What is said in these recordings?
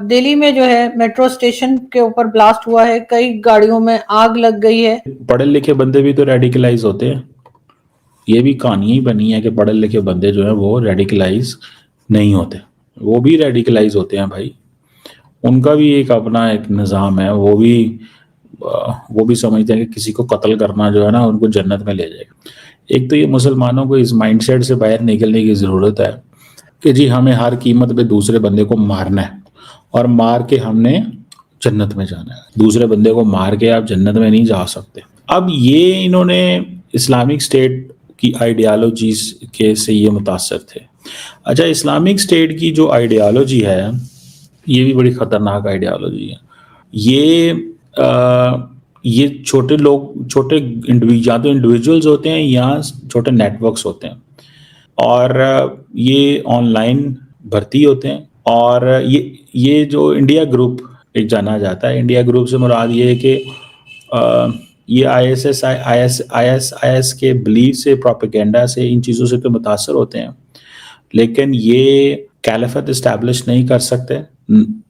दिल्ली में जो है मेट्रो स्टेशन के ऊपर ब्लास्ट हुआ है, कई गाड़ियों में आग लग गई है। पढ़े लिखे बंदे भी तो रेडिकलाइज होते हैं। ये भी कहानी ही बनी है कि पढ़े लिखे बंदे जो है वो रेडिकलाइज नहीं होते, वो भी रेडिकलाइज होते हैं भाई। उनका भी एक अपना एक निज़ाम है, वो भी समझते हैं कि किसी को कत्ल करना जो है ना उनको जन्नत में ले जाएगा। एक तो ये मुसलमानों को इस माइंडसेट से बाहर निकलने की ज़रूरत है कि जी हमें हर कीमत पे दूसरे बंदे को मारना है और मार के हमने जन्नत में जाना है। दूसरे बंदे को मार के आप जन्नत में नहीं जा सकते। अब ये इन्होंने इस्लामिक स्टेट की आइडियालॉजीज के से ये मुतासर थे। अच्छा, इस्लामिक स्टेट की जो आइडियालॉजी है ये भी बड़ी ख़तरनाक आइडियालॉजी है। ये छोटे लोग, या तो इंडिविजुअल्स होते हैं या छोटे नेटवर्क्स होते हैं, और ये ऑनलाइन भर्ती होते हैं। और ये जो इंडिया ग्रुप एक जाना जाता है, इंडिया ग्रुप से मुराद ये है कि ये IS के बिलीफ से, प्रोपेगेंडा से, इन चीज़ों से तो मुतासर होते हैं, लेकिन ये कैलिफत इस्टेब्लिश नहीं कर सकते,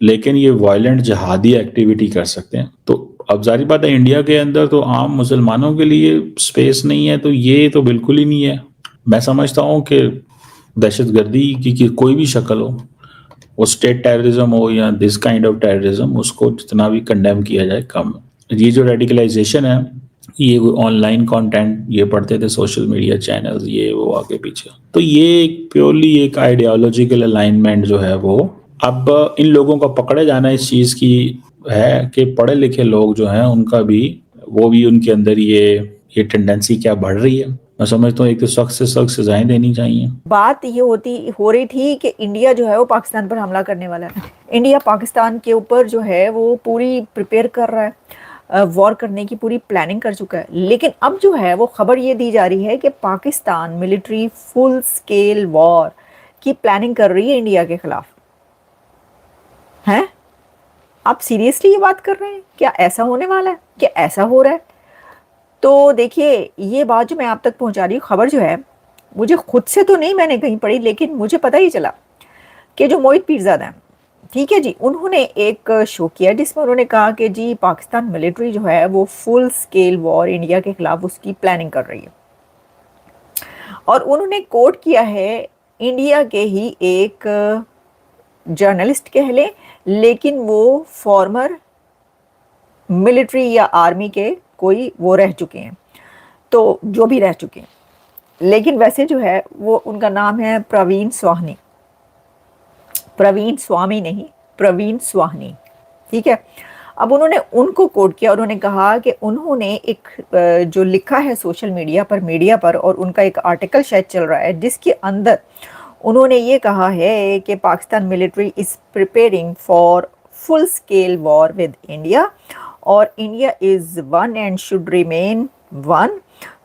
लेकिन ये वायलेंट जहादी एक्टिविटी कर सकते हैं। तो अब जारी बात है, इंडिया के अंदर तो आम मुसलमानों के लिए स्पेस नहीं है, तो ये तो बिल्कुल ही नहीं है। मैं समझता हूँ कि दहशतगर्दी की कोई भी शक्ल हो, वो स्टेट टेररिज्म हो या दिस काइंड ऑफ टेररिज्म, उसको जितना भी कंडेम किया जाए कम है। ये जो रेडिकलाइजेशन है, ये ऑनलाइन कंटेंट ये पढ़ते थे, सोशल मीडिया चैनल्स, ये वो आगे पीछे, तो ये प्योरली एक आइडियोलॉजिकल अलाइनमेंट जो है वो अब इन लोगों का पकड़े जाना इस चीज़ की है कि पढ़े लिखे लोग जो हैं उनका भी, वो भी उनके अंदर ये टेंडेंसी क्या बढ़ रही है। मैं समझता हूँ एक तो सख्त से सख्त सजाएं देनी चाहिए। बात ये हो रही थी कि इंडिया जो है वो पाकिस्तान पर हमला करने वाला है। इंडिया पाकिस्तान के ऊपर जो है वो पूरी प्रिपेयर कर रहा है, वॉर करने की पूरी प्लानिंग कर चुका है। लेकिन अब जो है वो खबर ये दी जा रही है कि Pakistan military full scale war की प्लानिंग कर रही है इंडिया के खिलाफ। हैं? आप सीरियसली ये बात कर रहे हैं? क्या ऐसा होने वाला है? क्या ऐसा हो रहा है? तो देखिए, ये बात जो मैं आप तक पहुंचा रही हूँ, खबर जो है मुझे खुद से तो नहीं मैंने कहीं पढ़ी, लेकिन मुझे पता ही चला कि जो मोहित पीरजादा हैं, ठीक है जी, उन्होंने एक शो किया जिसमें उन्होंने कहा कि जी पाकिस्तान मिलिट्री जो है वो फुल स्केल वॉर इंडिया के खिलाफ उसकी प्लानिंग कर रही है। और उन्होंने कोट किया है इंडिया के ही एक जर्नलिस्ट कह लें, लेकिन वो फॉर्मर मिलिट्री या आर्मी के कोई वो रह चुके हैं, तो जो भी रह चुके हैं, लेकिन वैसे जो है वो उनका नाम है प्रवीण स्वाहनी, प्रवीण स्वामी नहीं, प्रवीण स्वाहनी, ठीक है। अब उन्होंने उनको कोट किया, उन्होंने कहा कि उन्होंने एक जो लिखा है सोशल मीडिया पर और उनका एक आर्टिकल शायद चल रहा है जिसके अंदर उन्होंने ये कहा है कि Pakistan military is preparing for full scale war with India और India is one and should remain one.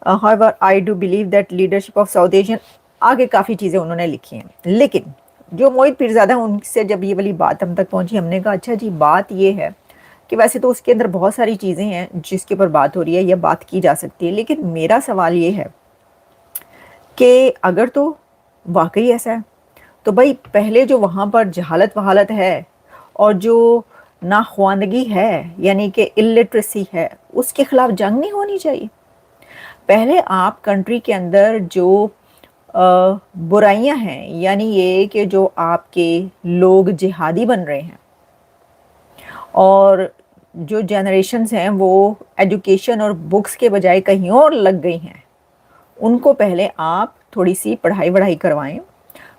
However I do believe that leadership of South Asian, आगे काफ़ी चीज़ें उन्होंने लिखी हैं। लेकिन जो मोहित पीरजादा उनसे जब ये वाली बात हम तक पहुंची, हमने कहा अच्छा जी, बात ये है कि वैसे तो उसके अंदर बहुत सारी चीज़ें हैं जिसके ऊपर बात हो रही है या बात की जा सकती है, लेकिन मेरा सवाल ये है कि अगर तो वाकई ऐसा है तो भाई पहले जो वहाँ पर जहालत वहालत है और जो नाख्वानदगी है, यानी कि इलिटरेसी है, उसके खिलाफ जंग नहीं होनी चाहिए। पहले आप कंट्री के अंदर जो बुराइयां हैं, यानी ये कि जो आपके लोग जिहादी बन रहे हैं और जो जनरेशन्स हैं वो एजुकेशन और बुक्स के बजाय कहीं और लग गई हैं, उनको पहले आप थोड़ी सी पढ़ाई वढ़ाई करवाएं,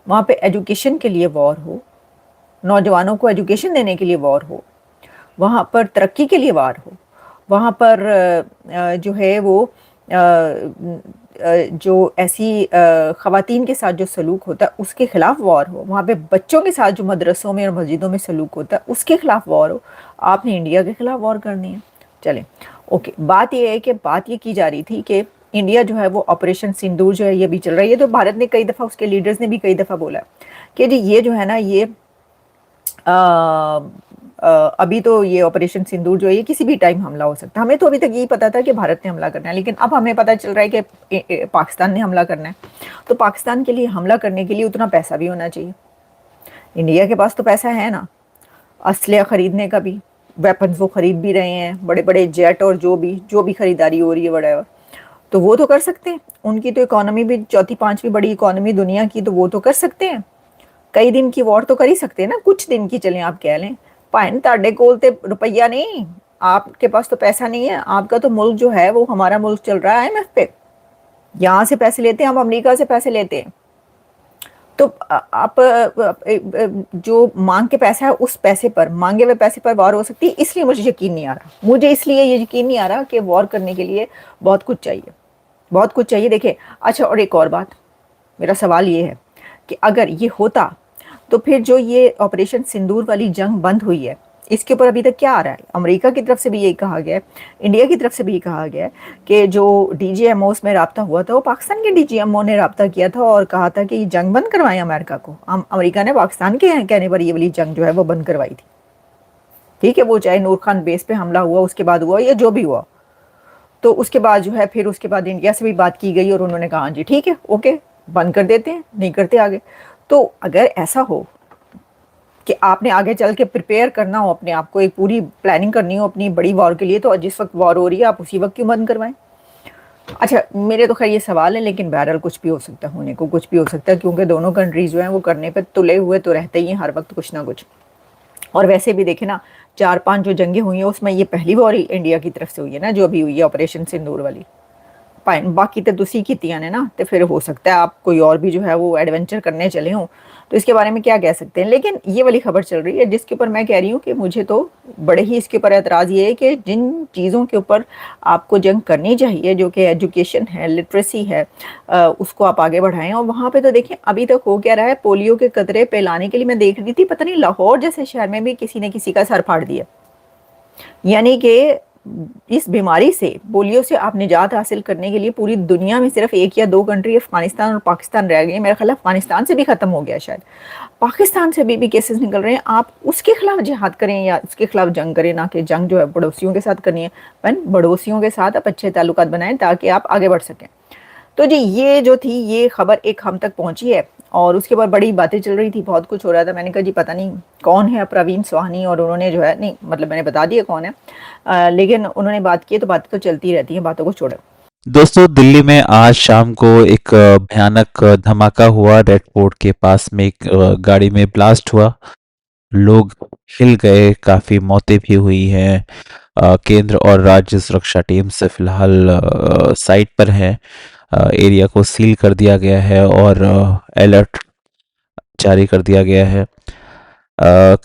वहाँ पे एजुकेशन के लिए वॉर हो, नौजवानों को एजुकेशन देने के लिए वॉर हो, वहाँ पर तरक्की के लिए वॉर हो, वहाँ पर जो है वो जो ऐसी ख़वातीन के साथ जो सलूक होता है उसके ख़िलाफ़ वॉर हो, वहाँ पे बच्चों के साथ जो मदरसों में और मस्जिदों में सलूक होता है उसके ख़िलाफ़ वॉर हो। आपने इंडिया के ख़िलाफ़ वॉर करनी है। चलें, ओके, बात ये है कि बात ये की जा रही थी कि इंडिया जो है वो ऑपरेशन सिंदूर जो है ये भी चल रही है। तो भारत ने कई दफ़ा, उसके लीडर्स ने भी कई दफ़ा बोला कि जी ये जो है ना ये अभी तो ये ऑपरेशन सिंदूर जो है ये किसी भी टाइम हमला हो सकता है। हमें तो अभी तक यही पता था कि भारत ने हमला करना है, लेकिन अब हमें पता चल रहा है कि पाकिस्तान ने हमला करना है। तो पाकिस्तान के लिए हमला करने के लिए उतना पैसा भी होना चाहिए। इंडिया के पास तो पैसा है ना, असलहा खरीदने का भी, वेपन्स वो खरीद भी रहे हैं, बड़े बड़े जेट और जो भी खरीदारी हो रही है बड़ा, तो वो तो कर सकते हैं। उनकी तो इकोनॉमी भी चौथी पांचवी बड़ी इकोनॉमी दुनिया की, तो वो तो कर सकते हैं। कई दिन की वॉर तो कर ही सकते हैं ना, कुछ दिन की चलें आप कह लें। भाई ताड़े कोल ते रुपया नहीं, आपके पास तो पैसा नहीं है, आपका तो मुल्क जो है वो हमारा मुल्क चल रहा है IMF पे, यहाँ से पैसे लेते हैं, हम अमेरिका से पैसे लेते हैं। तो आप जो मांग के पैसा है उस पैसे पर, मांगे हुए पैसे पर वॉर हो सकती है। इसलिए मुझे यकीन नहीं आ रहा, मुझे इसलिए ये यकीन नहीं आ रहा कि वॉर करने के लिए बहुत कुछ चाहिए, बहुत कुछ चाहिए। देखिए, अच्छा और एक और बात, मेरा सवाल ये है कि अगर ये होता तो फिर जो ये ऑपरेशन सिंदूर वाली जंग बंद हुई है, इसके ऊपर अभी तक क्या आ रहा है? अमेरिका की तरफ से भी यही कहा गया है, इंडिया की तरफ से भी यही कहा गया है कि जो DGMOs में राब्ता हुआ था वो पाकिस्तान के DGMO ने राब्ता किया था और कहा था कि ये जंग बंद करवाएं अमेरिका को। अमेरिका ने पाकिस्तान के कहने पर ये वाली जंग जो है वो बंद करवाई थी। ठीक है, वो चाहे नूर खान बेस पे हमला हुआ उसके बाद हुआ या जो भी हुआ, तो उसके बाद जो है फिर उसके बाद इंडिया से भी बात की गई और उन्होंने कहा जी ठीक है, ओके, बंद कर देते हैं, नहीं करते आगे। तो अगर ऐसा हो कि आपने आगे चल के प्रिपेयर करना हो, अपने आप को एक पूरी प्लानिंग करनी हो अपनी बड़ी वॉर के लिए, तो जिस वक्त वॉर हो रही है आप उसी वक्त क्यों बंद करवाएं? अच्छा, मेरे तो खैर ये सवाल है, लेकिन बहरहाल कुछ भी हो सकता है, होने को कुछ भी हो सकता है, क्योंकि दोनों कंट्रीज जो हैं वो करने पे तुले हुए तो रहते ही हैं हर वक्त कुछ ना कुछ। और वैसे भी देखे ना, 4-5 जो जंगें हुई हैं उसमें ये पहली वॉर इंडिया की तरफ से हुई है ना, जो भी हुई है ऑपरेशन सिंदूर वाली। बाकी तो दूसरी कीतियां ने ना, तो फिर हो सकता है आप कोई और भी जो है वो एडवेंचर करने चले हों, तो इसके बारे में क्या कह सकते हैं। लेकिन ये वाली खबर चल रही है जिसके ऊपर मैं कह रही हूँ कि मुझे तो बड़े ही इसके ऊपर एतराज़ ये है कि जिन चीज़ों के ऊपर आपको जंग करनी चाहिए, जो कि एजुकेशन है, लिटरेसी है, उसको आप आगे बढ़ाएं। और वहाँ पे तो देखें अभी तक हो क्या रहा है, पोलियो के कतरे पिलाने के लिए मैं देख रही थी, पता नहीं लाहौर जैसे शहर में भी किसी ने किसी का सर फाड़ दिया। यानी कि इस बीमारी से, पोलियो से आप निजात हासिल करने के लिए पूरी दुनिया में सिर्फ 1 या 2 कंट्री, अफगानिस्तान और पाकिस्तान रह गए। मेरा ख्याल है अफगानिस्तान से भी खत्म हो गया शायद, पाकिस्तान से भी केसेस निकल रहे हैं। आप उसके खिलाफ जिहाद करें या उसके खिलाफ जंग करें, ना कि जंग जो है पड़ोसियों के साथ करनी है। पड़ोसियों के साथ आप अच्छे ताल्लुकात बनाएं ताकि आप आगे बढ़ सकें। तो जी ये जो थी ये खबर एक हम तक पहुंची है और उसके बाद बड़ी बातें चल रही थी, बहुत कुछ हो रहा था। मैंने कहा जी पता नहीं कौन है प्रवीण स्वाहनी, और उन्होंने जो है, नहीं मतलब मैंने बता दिया कौन है, लेकिन उन्होंने बात की है तो बातें तो चलती रहती हैं, बातों को छोड़ो। दोस्तों, दिल्ली में आज शाम को एक भयानक धमाका हुआ। रेड फोर्ट के पास में एक गाड़ी में ब्लास्ट हुआ, लोग हिल गए, काफी मौतें भी हुई हैं। केंद्र और राज्य सुरक्षा टीम से फिलहाल साइट पर है। एरिया को सील कर दिया गया है और अलर्ट जारी कर दिया गया है।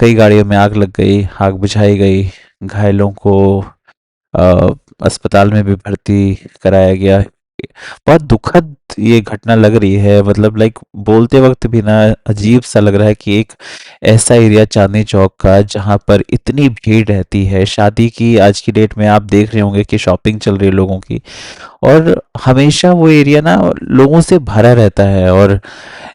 कई गाड़ियों में आग लग गई, आग बुझाई गई, घायलों को अस्पताल में भी भर्ती कराया गया। बहुत दुखद ये घटना लग रही है, मतलब लाइक बोलते वक्त भी ना अजीब सा लग रहा है कि एक ऐसा एरिया चांदनी चौक का जहां पर इतनी भीड़ रहती है शादी की। आज की डेट में आप देख रहे होंगे कि शॉपिंग चल रही है लोगों की, और हमेशा वो एरिया ना लोगों से भरा रहता है। और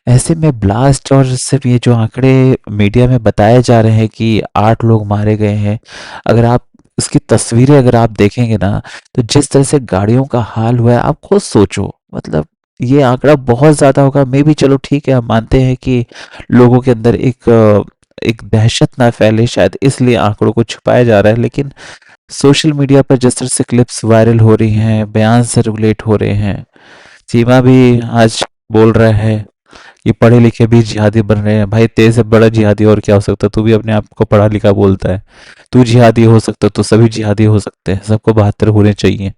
ऐसे में ब्लास्ट, और सिर्फ ये जो आंकड़े मीडिया में बताए जा रहे हैं कि 8 लोग मारे गए हैं, अगर आप इसकी तस्वीरें अगर आप देखेंगे ना, तो जिस तरह से गाड़ियों का हाल हुआ है, आप खुद सोचो, मतलब ये आंकड़ा बहुत ज्यादा होगा। मे भी चलो ठीक है, हम मानते हैं कि लोगों के अंदर एक दहशत ना फैले, शायद इसलिए आंकड़ों को छुपाया जा रहा है। लेकिन सोशल मीडिया पर जिस तरह से क्लिप्स वायरल हो रही हैं, बयान से रिलेट हो रहे हैं, सीमा भी आज बोल रहा है ये पढ़े लिखे भी जिहादी बन रहे हैं। भाई तेरे से बड़ा जिहादी और क्या हो सकता है? तू भी अपने आप को पढ़ा लिखा बोलता है, तू जिहादी हो सकता है तो सभी जिहादी हो सकते हैं। सबको 72 होने चाहिए।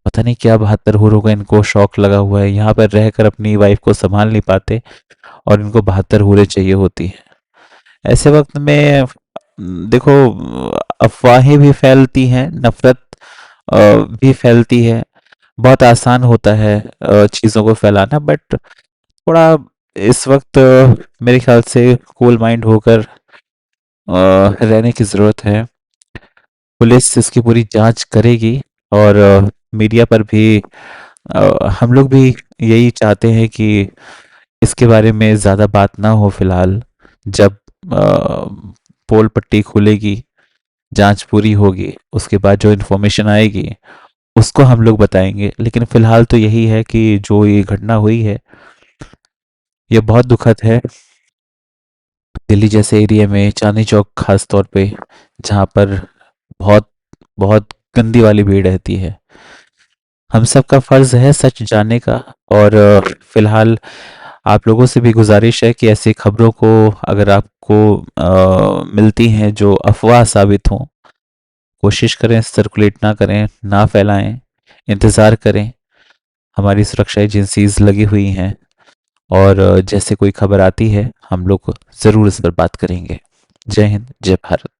पता नहीं क्या 72 होरों का इनको शौक लगा हुआ है, यहाँ पर रहकर अपनी वाइफ को संभाल नहीं पाते और इनको 72 होरे चाहिए होती है। ऐसे वक्त में देखो, अफवाहें भी फैलती हैं, नफरत भी फैलती है। बहुत आसान होता है चीज़ों को फैलाना, बट थोड़ा इस वक्त मेरे ख्याल से कूल माइंड होकर रहने की ज़रूरत है। पुलिस इसकी पूरी जांच करेगी और मीडिया पर भी हम लोग भी यही चाहते हैं कि इसके बारे में ज़्यादा बात ना हो फिलहाल। जब पोल पट्टी खुलेगी, जांच पूरी होगी, उसके बाद जो इन्फॉर्मेशन आएगी उसको हम लोग बताएंगे। लेकिन फिलहाल तो यही है कि जो ये घटना हुई है ये बहुत दुखद है। दिल्ली जैसे एरिया में चांदनी चौक खास तौर पे, जहाँ पर बहुत बहुत गंदी वाली भीड़ रहती है। हम सबका फर्ज है सच जानने का। और फिलहाल आप लोगों से भी गुजारिश है कि ऐसी खबरों को अगर आपको मिलती हैं जो अफवाह साबित हों, कोशिश करें सर्कुलेट ना करें, ना फैलाएं, इंतज़ार करें। हमारी सुरक्षा एजेंसीज लगी हुई हैं और जैसे कोई खबर आती है हम लोग ज़रूर इस पर बात करेंगे। जय हिंद, जय भारत।